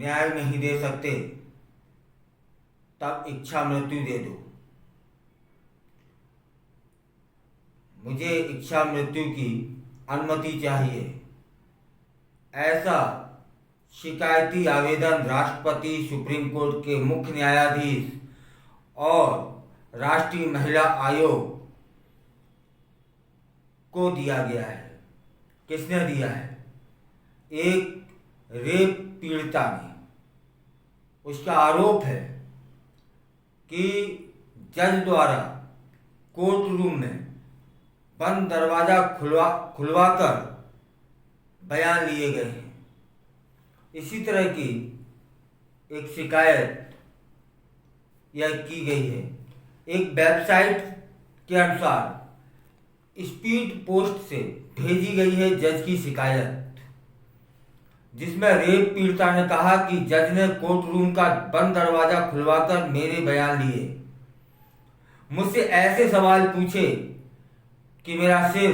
न्याय नहीं दे सकते तब इच्छा मृत्यु दे दो। मुझे इच्छा मृत्यु की अनुमति चाहिए। ऐसा शिकायती आवेदन राष्ट्रपति, सुप्रीम कोर्ट के मुख्य न्यायाधीश और राष्ट्रीय महिला आयोग को दिया गया है। किसने दिया है? एक रेप पीड़िता ने। उसका आरोप है कि जज द्वारा कोर्ट रूम में बंद दरवाजा खुलवाकर बयान लिए गए हैं। इसी तरह की एक शिकायत यह की गई है। एक वेबसाइट के अनुसार स्पीड पोस्ट से भेजी गई है जज की शिकायत, जिसमें रेप पीड़िता ने कहा कि जज ने कोर्ट रूम का बंद दरवाजा खुलवाकर मेरे बयान लिए, मुझसे ऐसे सवाल पूछे कि मेरा सिर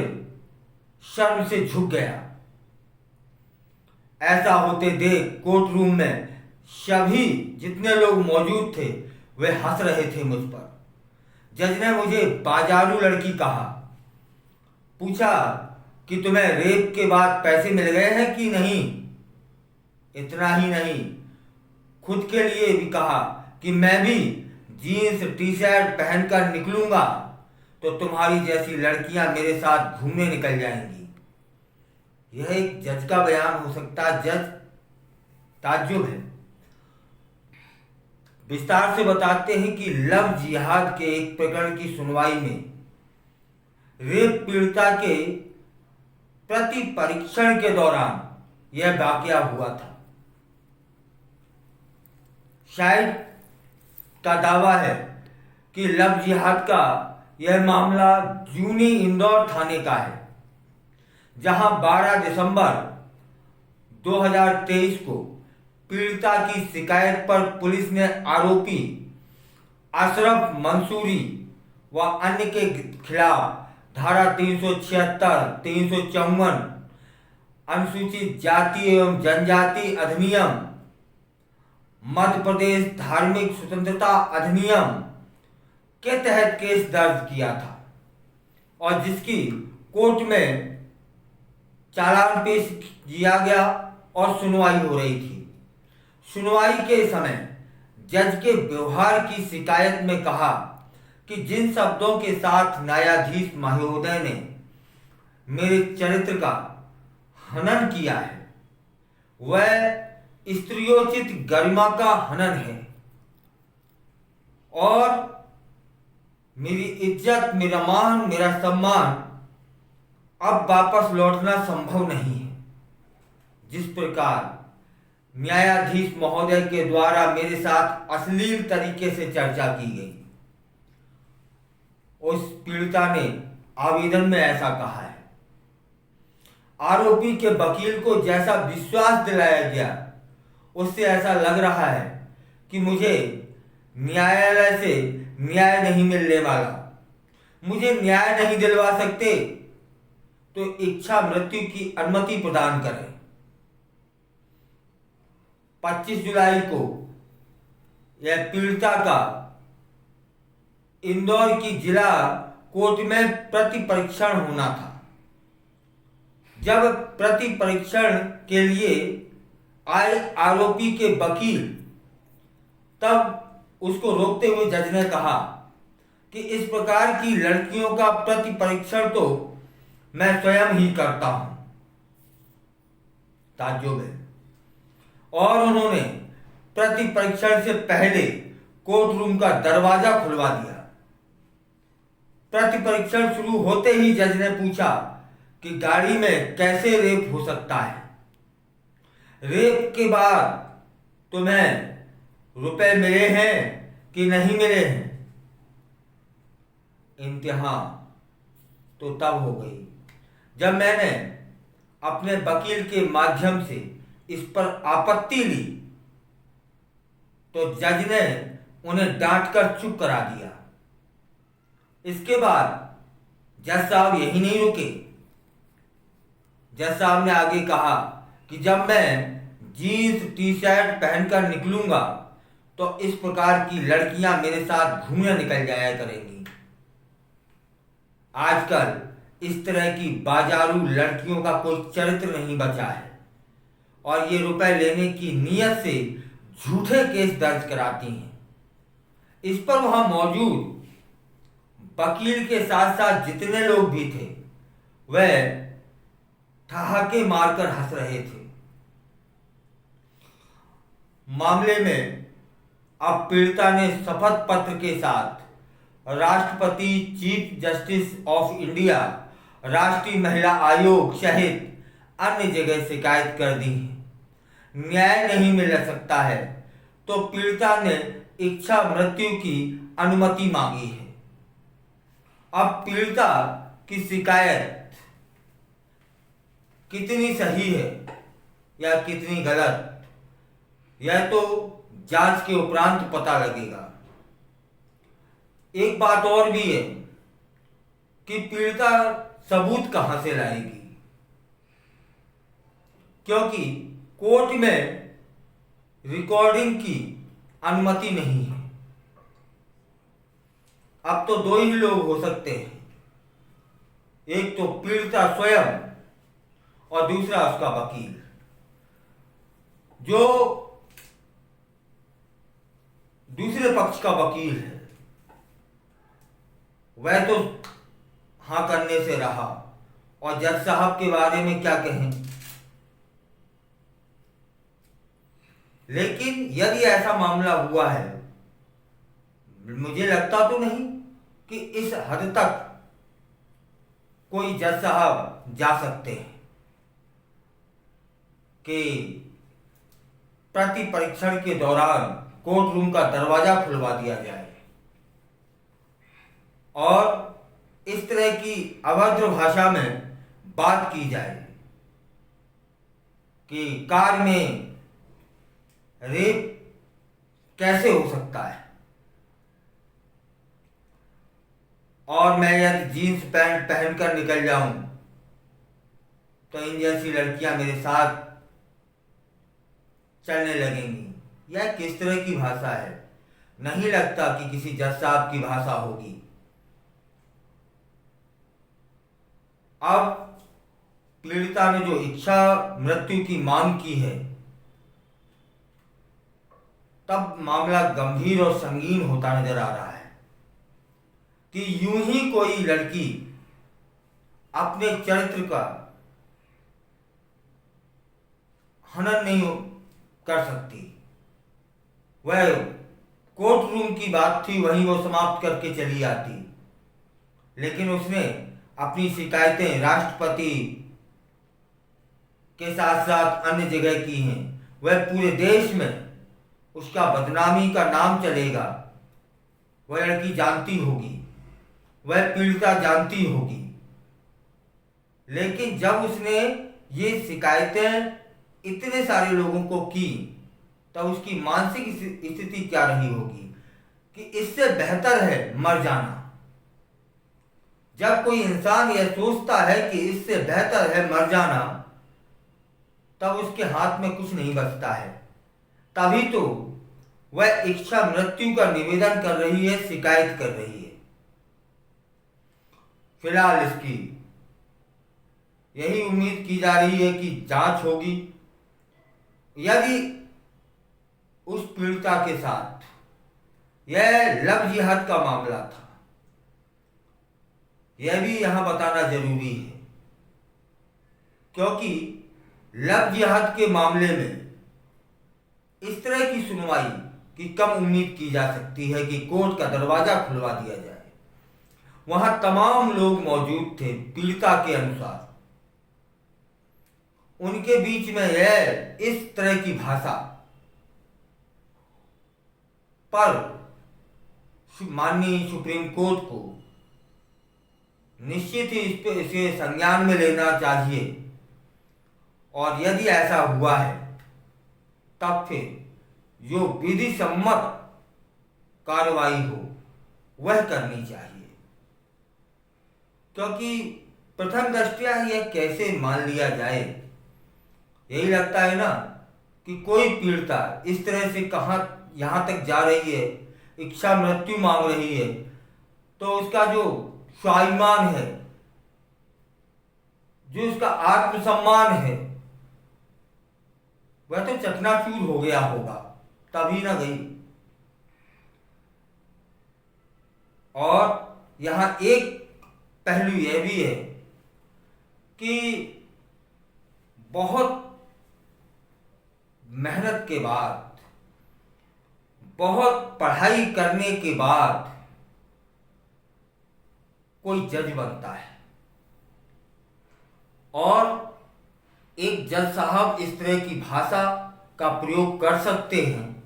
शर्म से झुक गया। ऐसा होते देख कोर्ट रूम में सभी जितने लोग मौजूद थे वे हंस रहे थे मुझ पर। जज ने मुझे बाजारू लड़की कहा, पूछा कि तुम्हें रेप के बाद पैसे मिल गए हैं कि नहीं। इतना ही नहीं, खुद के लिए भी कहा कि मैं भी जीन्स टी शर्ट पहनकर निकलूंगा तो तुम्हारी जैसी लड़कियां मेरे साथ घूमने निकल जाएंगी। यह एक जज का बयान हो सकता है। जज ताज्जुब है। विस्तार से बताते हैं कि लव जिहाद के एक प्रकरण की सुनवाई में रेप पीड़िता के प्रति परीक्षण के दौरान यह वाकया हुआ था। शायद का दावा है कि लव जिहाद का यह मामला जूनी इंदौर थाने का है, जहां 12 दिसंबर 2023 को पीड़िता की शिकायत पर पुलिस ने आरोपी अशरफ मंसूरी व अन्य के खिलाफ धारा 376, 354, अनुसूचित जाति एवं जनजाति अधिनियम, मध्य प्रदेश धार्मिक स्वतंत्रता अधिनियम के तहत केस दर्ज किया था और जिसकी कोर्ट में चालान पेश किया गया और सुनवाई हो रही थी। सुनवाई के समय जज के व्यवहार की शिकायत में कहा कि जिन शब्दों के साथ न्यायाधीश महोदय ने मेरे चरित्र का हनन किया है वह स्त्रियोचित गरिमा का हनन है और मेरी इज्जत, मेरा मान, मेरा सम्मान अब वापस लौटना संभव नहीं है। जिस प्रकार न्यायाधीश महोदय के द्वारा मेरे साथ अश्लील तरीके से चर्चा की गई, उस पीड़िता ने आवेदन में ऐसा कहा है। आरोपी के वकील को जैसा विश्वास दिलाया गया उससे ऐसा लग रहा है कि मुझे न्यायालय से न्याय नहीं मिलने वाला। मुझे न्याय नहीं दिलवा सकते तो इच्छा मृत्यु की अनुमति प्रदान करें। 25 जुलाई को यह पीड़िता का इंदौर की जिला कोर्ट में प्रति परीक्षण होना था। जब प्रति परीक्षण के लिए आए आरोपी के वकील, तब उसको रोकते हुए जज ने कहा कि इस प्रकार की लड़कियों का प्रति परीक्षण तो मैं स्वयं ही करता हूं। ताज्जुब है। और उन्होंने प्रति परीक्षण से पहले कोर्ट रूम का दरवाजा खुलवा दिया। प्रति परीक्षण शुरू होते ही जज ने पूछा कि गाड़ी में कैसे रेप हो सकता है। रेप के बाद तुम्हें रुपए मिले हैं कि नहीं मिले हैं। इम्तिहान तो तब हो गई जब मैंने अपने वकील के माध्यम से इस पर आपत्ति ली तो जज ने उन्हें डांटकर चुप करा दिया। इसके बाद जज साहब यही नहीं रुके। जज साहब ने आगे कहा कि जब मैं जीन्स टी शर्ट पहनकर निकलूंगा तो इस प्रकार की लड़कियां मेरे साथ घूमने निकल जाया करेंगी। आजकल इस तरह की बाजारू लड़कियों का कोई चरित्र नहीं बचा है और ये रुपए लेने की नीयत से झूठे केस दर्ज कराती हैं। इस पर वहां मौजूद वकील के साथ साथ जितने लोग भी थे वह ठहाके मारकर हंस रहे थे। मामले में अब पीड़िता ने शपथ पत्र के साथ राष्ट्रपति, चीफ जस्टिस ऑफ इंडिया, राष्ट्रीय महिला आयोग सहित अन्य जगह शिकायत कर दी है। न्याय नहीं मिल सकता है तो पीड़िता ने इच्छा मृत्यु की अनुमति मांगी है। अब पीड़िता की शिकायत कितनी सही है या कितनी गलत, यह तो जांच के उपरांत पता लगेगा। एक बात और भी है कि पीड़िता सबूत कहां से लाएगी, क्योंकि कोर्ट में रिकॉर्डिंग की अनुमति नहीं है। अब तो दो ही लोग हो सकते हैं, एक तो पीड़िता स्वयं और दूसरा उसका वकील। जो दूसरे पक्ष का वकील है वह तो हाँ करने से रहा, और जज साहब के बारे में क्या कहें। लेकिन यदि ऐसा मामला हुआ है, मुझे लगता तो नहीं कि इस हद तक कोई जज साहब जा सकते हैं कि प्रति परीक्षण के दौरान कोर्ट रूम का दरवाजा खुलवा दिया जाए और इस तरह की अभद्र भाषा में बात की जाए कि कार में रेप कैसे हो सकता है, और मैं यदि जीन्स पैंट पहनकर निकल जाऊं तो इन जैसी लड़कियां मेरे साथ चलने लगेंगी। यह किस तरह की भाषा है? नहीं लगता कि किसी जज साहब की भाषा होगी। अब पीड़िता ने जो इच्छा मृत्यु की मांग की है, तब मामला गंभीर और संगीन होता नजर आ रहा है कि यूं ही कोई लड़की अपने चरित्र का हनन नहीं कर सकती। वह कोर्ट रूम की बात थी, वहीं वो समाप्त करके चली आती, लेकिन उसने अपनी शिकायतें राष्ट्रपति के साथ साथ अन्य जगह की हैं। वह पूरे देश में उसका बदनामी का नाम चलेगा। वह लड़की जानती होगी, वह पीड़िता जानती होगी, लेकिन जब उसने ये शिकायतें इतने सारे लोगों को की तब उसकी मानसिक स्थिति क्या रही होगी कि इससे बेहतर है मर जाना। जब कोई इंसान यह सोचता है कि इससे बेहतर है मर जाना, तब उसके हाथ में कुछ नहीं बचता है। तभी तो वह इच्छा मृत्यु का निवेदन कर रही है, शिकायत कर रही है। फिलहाल इसकी यही उम्मीद की जा रही है कि जांच होगी। यदि उस पीड़िता के साथ यह लव जिहाद का मामला था, यह भी यहां बताना जरूरी है, क्योंकि लव जिहाद के मामले में इस तरह की सुनवाई की कम उम्मीद की जा सकती है कि कोर्ट का दरवाजा खुलवा दिया जाए। वहां तमाम लोग मौजूद थे पीड़िता के अनुसार, उनके बीच में यह इस तरह की भाषा पर माननीय सुप्रीम कोर्ट को निश्चित ही इसे संज्ञान में लेना चाहिए, और यदि ऐसा हुआ है तब फिर जो विधि सम्मत कार्रवाई हो वह करनी चाहिए। क्योंकि प्रथम दृष्टया यह कैसे मान लिया जाए, यही लगता है ना कि कोई पीड़िता इस तरह से कहाँ यहाँ तक जा रही है, इच्छा मृत्यु मांग रही है, तो उसका जो स्वाभिमान है, जो उसका आत्मसम्मान है, वह तो चकनाचूर हो गया होगा, तभी ना गई। और यहाँ एक पहलू यह भी है कि बहुत मेहनत के बाद, बहुत पढ़ाई करने के बाद कोई जज बनता है, और एक जज साहब इस तरह की भाषा का प्रयोग कर सकते हैं,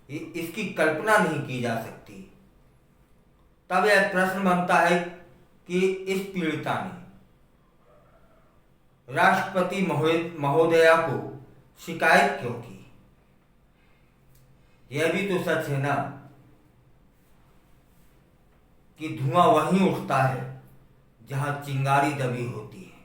इसकी कल्पना नहीं की जा सकती। तब यह प्रश्न बनता है कि इस पीड़िता ने राष्ट्रपति महोदया को शिकायत क्यों की। यह भी तो सच है ना कि धुआं वहीं उठता है जहां चिंगारी दबी होती है।